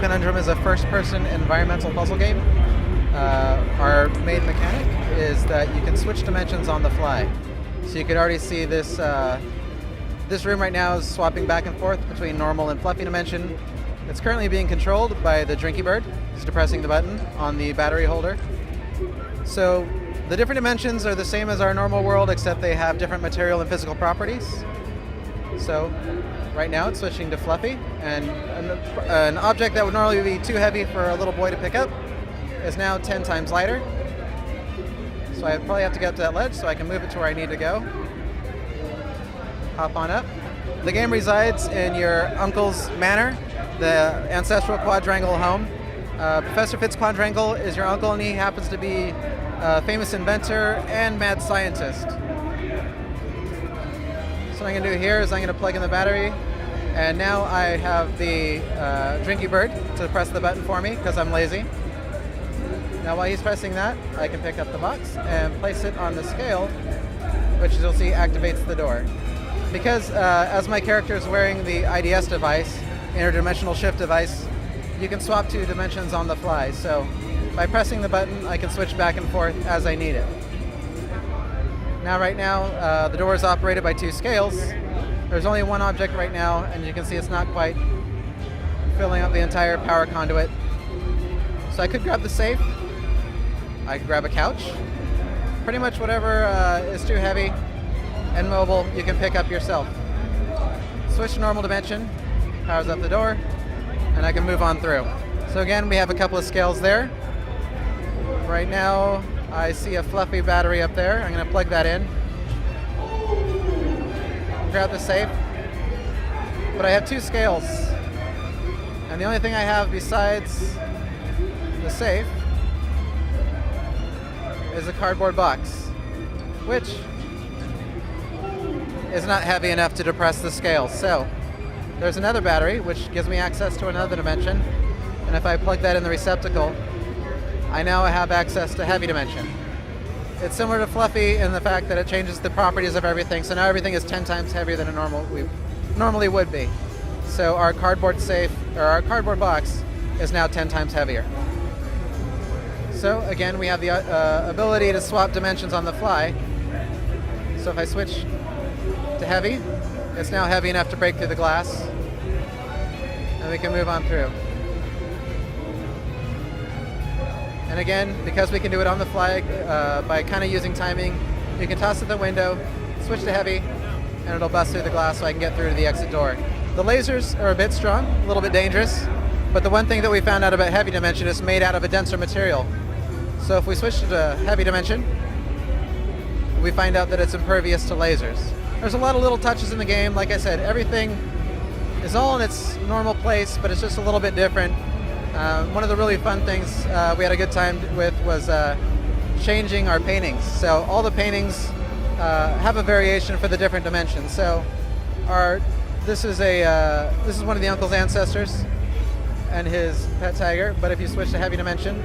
Conundrum is a first-person environmental puzzle game. Our main mechanic is that you can switch dimensions on the fly. So you can already see this this room right now is swapping back and forth between normal and fluffy dimension. It's currently being controlled by the Drinky Bird. He's depressing the button on the battery holder. So the different dimensions are the same as our normal world, except they have different material and physical properties. So right now it's switching to fluffy, and an object that would normally be too heavy for a little boy to pick up is now 10 times lighter. So I probably have to get up to that ledge so I can move it to where I need to go. Hop on up. The game resides in your uncle's manor, the ancestral quadrangle home. Professor Fitz Quadrangle is your uncle, and he happens to be a famous inventor and mad scientist. So what I'm going to do here is I'm going to plug in the battery, and now I have the Drinky Bird to press the button for me because I'm lazy. Now while he's pressing that, I can pick up the box and place it on the scale, which you'll see activates the door. Because as my character is wearing the IDS device, interdimensional shift device, you can swap two dimensions on the fly. So by pressing the button, I can switch back and forth as I need it. Now right now, the door is operated by two scales. There's only one object right now, and you can see it's not quite filling up the entire power conduit. So I could grab the safe. I could grab a couch. Pretty much whatever is too heavy and mobile, you can pick up yourself. Switch to normal dimension, powers up the door, and I can move on through. So again, we have a couple of scales there. Right now, I see a fluffy battery up there. I'm going to plug that in. Grab the safe. But I have two scales. And the only thing I have besides the safe is a cardboard box, which is not heavy enough to depress the scale. So there's another battery, which gives me access to another dimension. And if I plug that in the receptacle, I now have access to heavy dimension. It's similar to fluffy in the fact that it changes the properties of everything. So now everything is 10 times heavier than it normally would be. So our cardboard safe, or our cardboard box, is now 10 times heavier. So again, we have the ability to swap dimensions on the fly. So if I switch to heavy, it's now heavy enough to break through the glass, and we can move on through. And again, because we can do it on the fly by kind of using timing, you can toss it the window, switch to heavy, and it'll bust through the glass so I can get through to the exit door. The lasers are a bit strong, a little bit dangerous, but the one thing that we found out about heavy dimension is made out of a denser material. So if we switch to heavy dimension, we find out that it's impervious to lasers. There's a lot of little touches in the game. Like I said, everything is all in its normal place, but it's just a little bit different. One of the really fun things we had a good time with was changing our paintings. So all the paintings have a variation for the different dimensions. So this is one of the uncle's ancestors and his pet tiger. But if you switch to heavy dimension,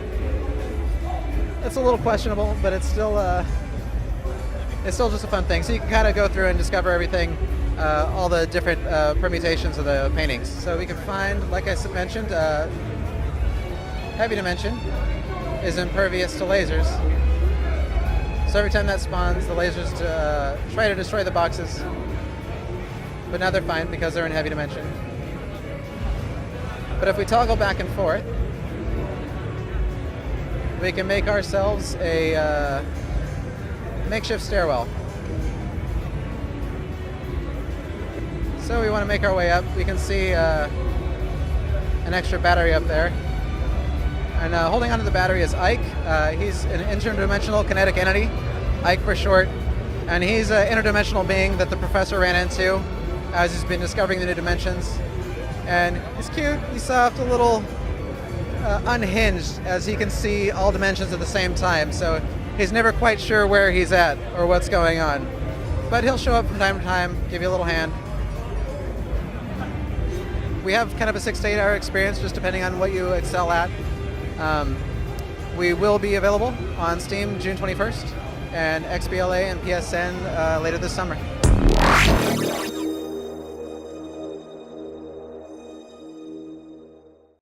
it's a little questionable, but it's still just a fun thing. So you can kind of go through and discover everything, all the different permutations of the paintings. So we can find, like I mentioned, heavy dimension is impervious to lasers. So every time that spawns, the lasers try to destroy the boxes. But now they're fine because they're in heavy dimension. But if we toggle back and forth, we can make ourselves a makeshift stairwell. So we want to make our way up. We can see an extra battery up there. And holding onto the battery is Ike. He's an interdimensional kinetic entity, Ike for short. And he's an interdimensional being that the professor ran into as he's been discovering the new dimensions. And he's cute, he's soft, a little unhinged, as he can see all dimensions at the same time. So he's never quite sure where he's at or what's going on. But he'll show up from time to time, give you a little hand. We have kind of a 6 to 8 hour experience, just depending on what you excel at. We will be available on Steam June 21st, and XBLA and PSN later this summer.